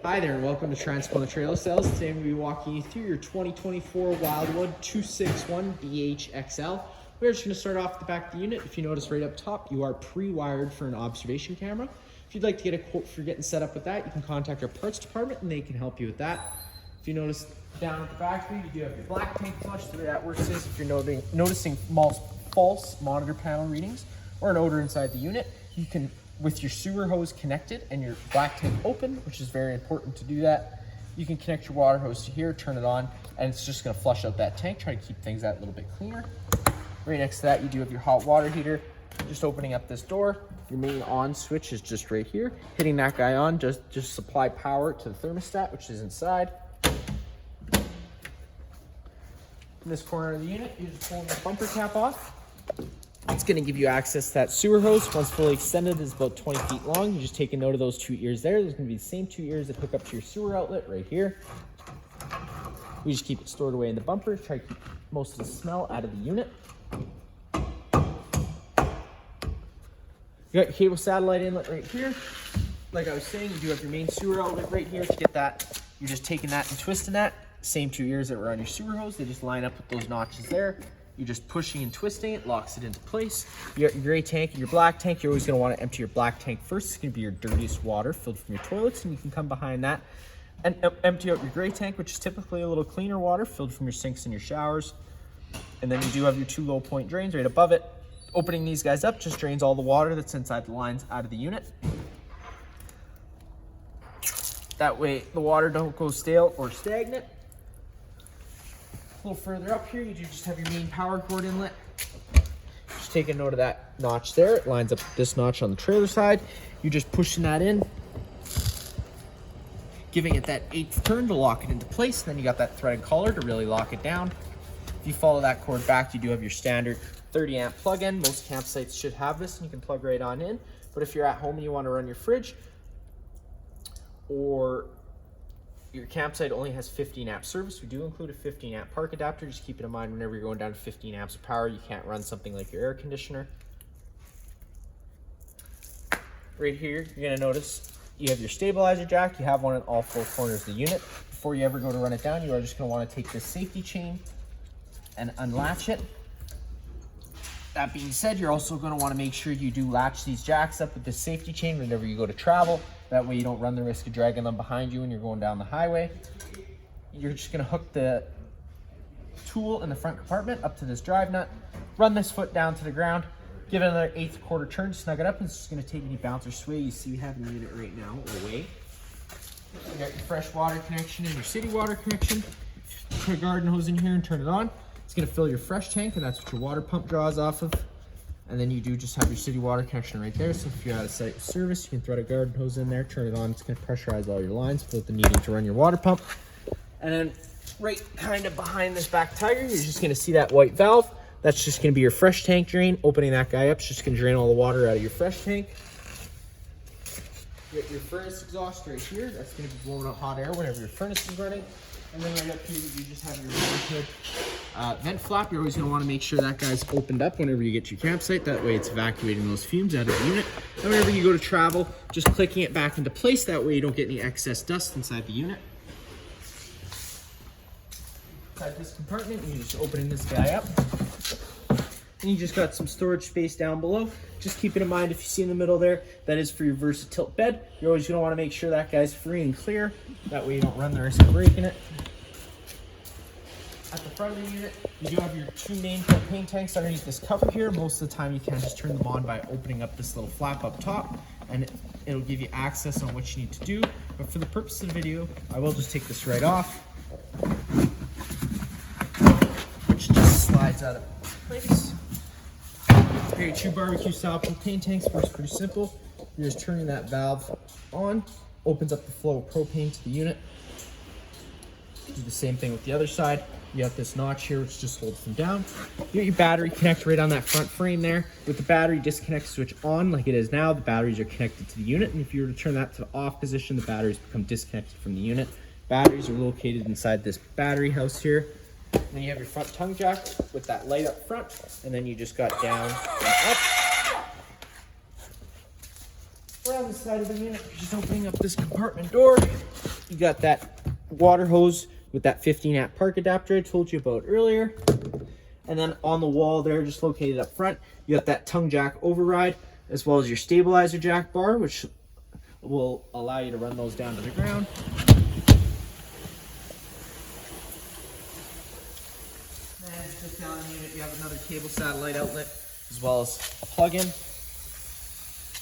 Hi there and welcome to Transcona Trailer Sales. Today I'm going to be walking you through your 2024 Wildwood 261Bhxl. We're just going to start off at the back of the unit. If you notice right up top, you are pre-wired for an observation camera. If you'd like to get a quote for getting set up with that, you can contact our parts department and they can help you with that. If you notice down at the back here, you do have your black tank flush. The way that works is if you're noticing false monitor panel readings or an odor inside the unit, you can, with your sewer hose connected and your black tank open, which is very important to do that, you can connect your water hose to here, turn it on, and it's just going to flush out that tank, try to keep things that little bit cleaner. Right next to that, you do have your hot water heater. Just opening up this door, your main on switch is just right here. Hitting that guy on, just supply power to the thermostat, which is inside. In this corner of the unit, you just pull the bumper cap off. It's going to give you access to that sewer hose. Once fully extended, is about 20 feet long. You just take a note of those 2 ears there. There's going to be the same 2 ears that hook up to your sewer outlet right here. We just keep it stored away in the bumper. Try to keep most of the smell out of the unit. You got your cable satellite inlet right here. Like I was saying, you do have your main sewer outlet right here. To get that, you're just taking that and twisting that. Same 2 ears that were on your sewer hose. They just line up with those notches there. You're just pushing and twisting it, locks it into place. You got your gray tank and your black tank. You're always going to want to empty your black tank first. It's going to be your dirtiest water filled from your toilets, and you can come behind that and empty out your gray tank, which is typically a little cleaner water filled from your sinks and your showers. And then you do have your 2 low point drains right above it. Opening these guys up just drains all the water that's inside the lines out of the unit. That way the water don't go stale or stagnant. A little further up here, you do just have your main power cord inlet. Just take a note of that notch there. It lines up with this notch on the trailer side. You're just pushing that in, giving it that 8th turn to lock it into place. And then you got that threaded collar to really lock it down. If you follow that cord back, you do have your standard 30 amp plug-in. Most campsites should have this and you can plug right on in. But if you're at home and you want to run your fridge, or your campsite only has 15 amp service, we do include a 15 amp park adapter. Just keep it in mind whenever you're going down to 15 amps of power, you can't run something like your air conditioner. Right here, you're gonna notice you have your stabilizer jack. You have one in all 4 corners of the unit. Before you ever go to run it down, you are just gonna wanna take this safety chain and unlatch it. That being said, you're also going to want to make sure you do latch these jacks up with the safety chain whenever you go to travel. That way you don't run the risk of dragging them behind you when you're going down the highway. You're just going to hook the tool in the front compartment up to this drive nut, run this foot down to the ground, give it another 1/8 quarter turn, snug it up, and it's just going to take any bounce or sway you see we have in the unit right now away. You got your fresh water connection and your city water connection. Put a garden hose in here and turn it on. It's going to fill your fresh tank, and that's what your water pump draws off of. And then you do just have your city water connection right there. So if you're out of site service, you can thread a garden hose in there, turn it on. It's going to pressurize all your lines without the needing to run your water pump. And then right kind of behind this back tire, you're just going to see that white valve. That's just going to be your fresh tank drain. Opening that guy up is just going to drain all the water out of your fresh tank. You got your furnace exhaust right here. That's going to be blowing out hot air whenever your furnace is running. And then right up here, you just have your vent flap. You're always going to want to make sure that guy's opened up whenever you get to your campsite. That way it's evacuating those fumes out of the unit. And whenever you go to travel, just clicking it back into place. That way you don't get any excess dust inside the unit. Inside this compartment, you're just opening this guy up. And you just got some storage space down below. Just keep it in mind, if you see in the middle there, that is for your VersaTilt bed. You're always going to want to make sure that guy's free and clear. That way you don't run the risk of breaking it. At the front of the unit, you do have your 2 main propane tanks underneath this cover here. Most of the time you can just turn them on by opening up this little flap up top, and it'll give you access on what you need to do. But for the purpose of the video, I will just take this right off, which just slides out of place. Your 2 barbecue style propane tanks works pretty simple. You're just turning that valve on, opens up the flow of propane to the unit. Do the same thing with the other side. You got this notch here which just holds them down. You got your battery connect right on that front frame there. With the battery disconnect switch on like it is now, the batteries are connected to the unit, and if you were to turn that to the off position, the batteries become disconnected from the unit. Batteries are located inside this battery house here. Then you have your front tongue jack with that light up front, and then you just got down and up. Around the side of the unit, you're just opening up this compartment door. you got that water hose with that 15-amp park adapter I told you about earlier. And then on the wall there, just located up front, you got that tongue jack override, as well as your stabilizer jack bar, which will allow you to run those down to the ground. And just down in the unit, you have another cable satellite outlet, as well as a plug-in.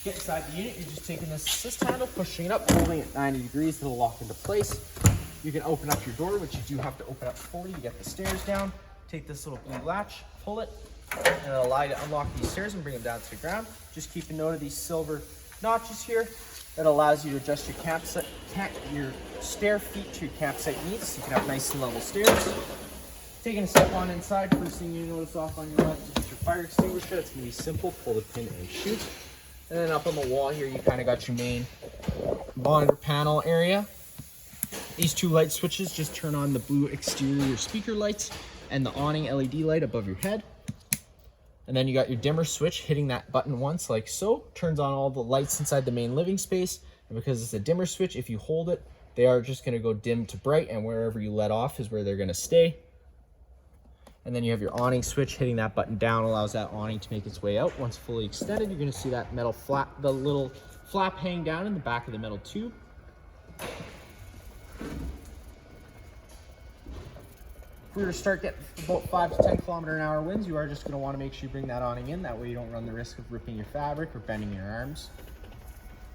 Get inside the unit, you're just taking this assist handle, pushing it up, holding it 90 degrees, it'll lock into place. You can open up your door, which you do have to open up fully to get the stairs down. Take this little blue latch, pull it, and it'll allow you to unlock these stairs and bring them down to the ground. Just keep a note of these silver notches here. That allows you to adjust your your stair feet to your campsite needs, so you can have nice and level stairs. Taking a step on inside, first thing you notice off on your left is your fire extinguisher. It's gonna be simple, pull the pin and shoot. And then up on the wall here, you kind of got your main monitor panel area. These two light switches just turn on the blue exterior speaker lights and the awning LED light above your head. And then you got your dimmer switch, hitting that button once like so, turns on all the lights inside the main living space. And because it's a dimmer switch, if you hold it, they are just gonna go dim to bright, and wherever you let off is where they're gonna stay. And then you have your awning switch, hitting that button down allows that awning to make its way out. Once fully extended, you're gonna see that metal flap, the little flap hang down in the back of the metal tube. If we were to start getting about 5 to 10 km/h winds, you are just going to want to make sure you bring that awning in. That way you don't run the risk of ripping your fabric or bending your arms.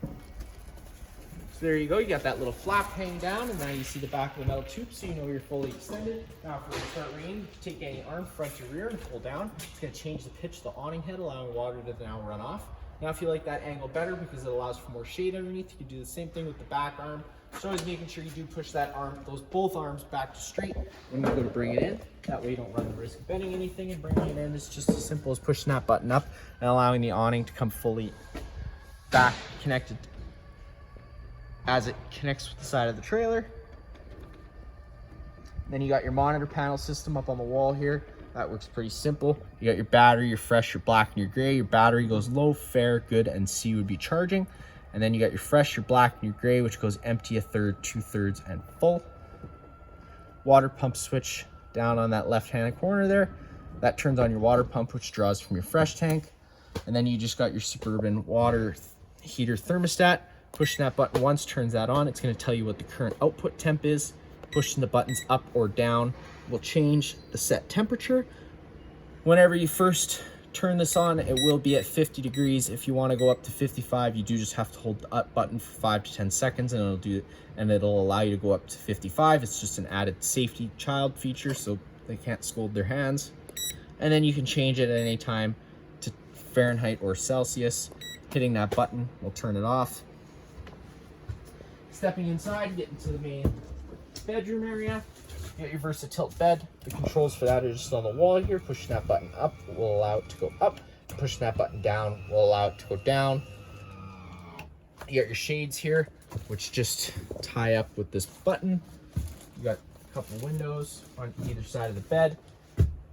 So there you go. You got that little flap hanging down, and now you see the back of the metal tube, so you know you're fully extended. Now if we start raining, you can take any arm, front to rear, and pull down. It's going to change the pitch of the awning head, allowing water to now run off. Now if you like that angle better because it allows for more shade underneath, you can do the same thing with the back arm. So always making sure you do push that arm, both arms back to straight when you go to bring it in. That way you don't run the risk of bending anything, and bringing it in is just as simple as pushing that button up and allowing the awning to come fully back connected as it connects with the side of the trailer. Then you got your monitor panel system up on the wall here. That works pretty simple. You got your battery, your fresh, your black, and your gray. Your battery goes low, fair, good, and C would be charging. And then you got your fresh, your black, and your gray, which goes empty, a third, 2/3, and full. Water pump switch down on that left-hand corner there. That turns on your water pump, which draws from your fresh tank. And then you just got your Suburban water heater thermostat. Pushing that button once turns that on. It's going to tell you what the current output temp is. Pushing the buttons up or down will change the set temperature. Whenever you first turn this on, it will be at 50 degrees. If you want to go up to 55, you do just have to hold the up button for 5 to 10 seconds, and it'll allow you to go up to 55. It's just an added safety child feature, so they can't scold their hands. And then you can change it at any time to Fahrenheit or Celsius. Hitting that button will turn it off. Stepping inside, getting to the main bedroom area. You got your VersaTilt bed. The controls for that are just on the wall here. Pushing that button up will allow it to go up. Pushing that button down will allow it to go down. You got your shades here, which just tie up with this button. You got a couple windows on either side of the bed.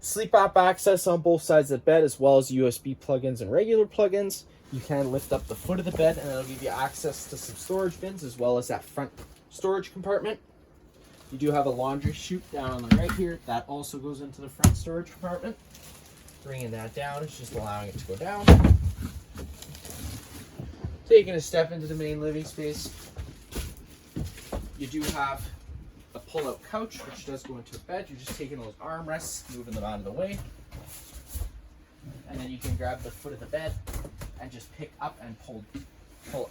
Sleep app access on both sides of the bed, as well as USB plugins and regular plugins. You can lift up the foot of the bed, and it'll give you access to some storage bins, as well as that front storage compartment. You do have a laundry chute down on the right here. That also goes into the front storage compartment. Bringing that down, it's just allowing it to go down. Taking a step into the main living space. You do have a pull-out couch, which does go into a bed. You're just taking those armrests, moving them out of the way. And then you can grab the foot of the bed and just pick up and pull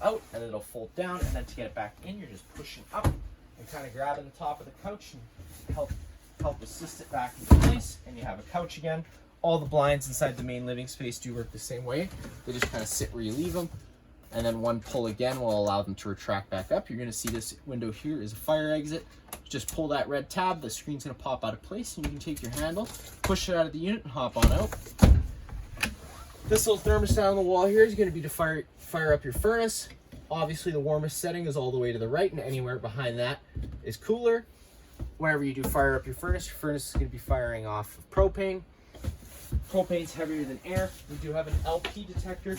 out, and it'll fold down. And then to get it back in, you're just pushing up and kind of grabbing the top of the couch and help assist it back into place, and you have a couch again. All the blinds inside the main living space do work the same way. They just kind of sit where you leave them, and then one pull again will allow them to retract back up. You're going to see this window here is a fire exit. Just pull that red tab, the screen's going to pop out of place, and you can take your handle, push it out of the unit, and hop on out. This little thermostat on the wall here is going to be to fire up your furnace. Obviously, the warmest setting is all the way to the right, and anywhere behind that is cooler. Whenever you do fire up your furnace is going to be firing off of propane. Propane's heavier than air. We do have an LP detector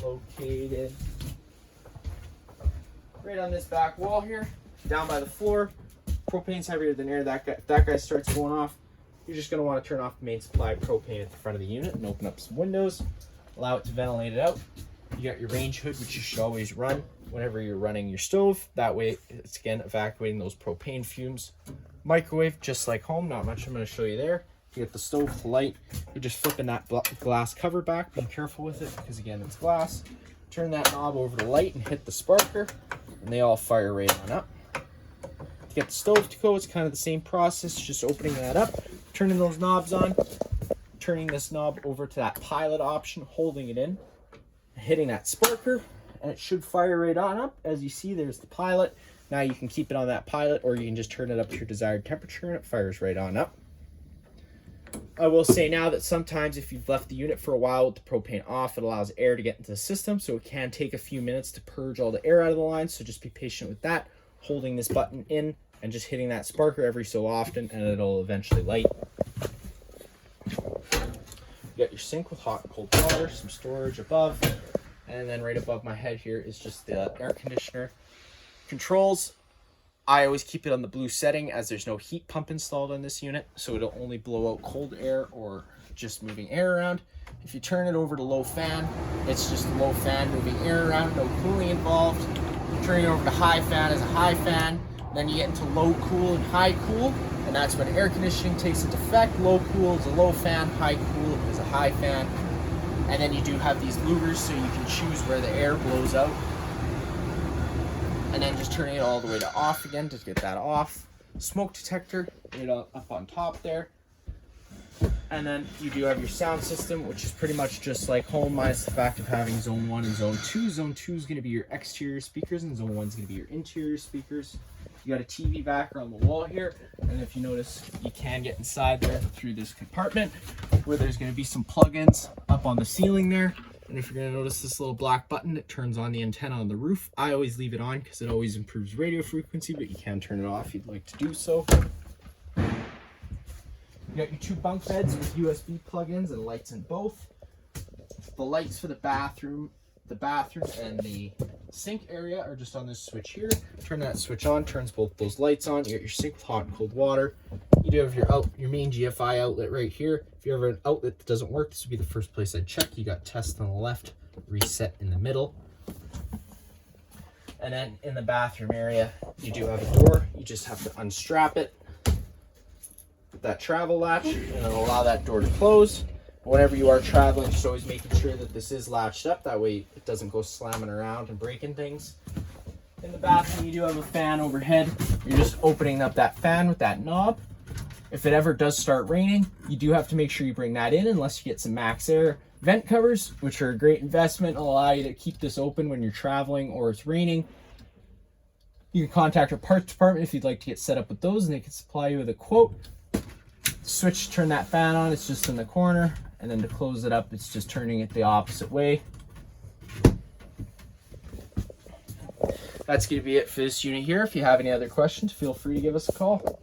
located right on this back wall here, down by the floor. Propane's heavier than air. That guy starts going off. You're just going to want to turn off the main supply of propane at the front of the unit and open up some windows. Allow it to ventilate it out. You got your range hood, which you should always run whenever you're running your stove. That way, it's again evacuating those propane fumes. Microwave, just like home, not much I'm going to show you there. You get the stove, the light. You're just flipping that glass cover back. Be careful with it because again, it's glass. Turn that knob over the light and hit the sparker, and they all fire right on up. To get the stove to go, it's kind of the same process, just opening that up, turning those knobs on, turning this knob over to that pilot option, holding it in, hitting that sparker, and it should fire right on up. As you see, there's the pilot. Now you can keep it on that pilot, or you can just turn it up to your desired temperature and it fires right on up. I will say now that sometimes if you've left the unit for a while with the propane off, it allows air to get into the system, so it can take a few minutes to purge all the air out of the line, so just be patient with that, holding this button in and just hitting that sparker every so often, and it'll eventually light. You got your sink with hot and cold water, some storage above, and then right above my head here is just the air conditioner. Controls, I always keep it on the blue setting as there's no heat pump installed on this unit, so it'll only blow out cold air or just moving air around. If you turn it over to low fan, it's just a low fan moving air around, no cooling involved. Turning it over to high fan is a high fan. Then you get into low cool and high cool, and that's when air conditioning takes into effect. Low cool is a low fan, high cool is a high fan. And then you do have these louvers so you can choose where the air blows out. And then just turning it all the way to off again to get that off. Smoke detector right up on top there. And then you do have your sound system, which is pretty much just like home, minus the fact of having zone 1 and zone 2. Zone 2 is going to be your exterior speakers, and zone 1 is going to be your interior speakers. You got a TV backer on the wall here, and if you notice, you can get inside there through this compartment where there's going to be some plugins up on the ceiling there. And if you're going to notice this little black button, it turns on the antenna on the roof. I always leave it on because it always improves radio frequency, but you can turn it off if you'd like to do so. You got your 2 bunk beds with USB plugins and lights in both. The lights for the bathroom and the sink area are just on this switch here. Turn that switch on, turns both those lights on. You got your sink with hot and cold water. You do have your main GFI outlet right here. If you ever have an outlet that doesn't work, this would be the first place I'd check. You got test on the left, reset in the middle. And then in the bathroom area, you do have a door. You just have to unstrap it with that travel latch, and it'll allow that door to close. Whenever you are traveling, just always making sure that this is latched up. That way it doesn't go slamming around and breaking things. In the bathroom, you do have a fan overhead. You're just opening up that fan with that knob. If it ever does start raining, you do have to make sure you bring that in unless you get some Max Air vent covers, which are a great investment. It'll allow you to keep this open when you're traveling or it's raining. You can contact our parts department if you'd like to get set up with those, and they can supply you with a quote. Switch to turn that fan on, it's just in the corner, and then to close it up, it's just turning it the opposite way. That's going to be it for this unit here. If you have any other questions, feel free to give us a call.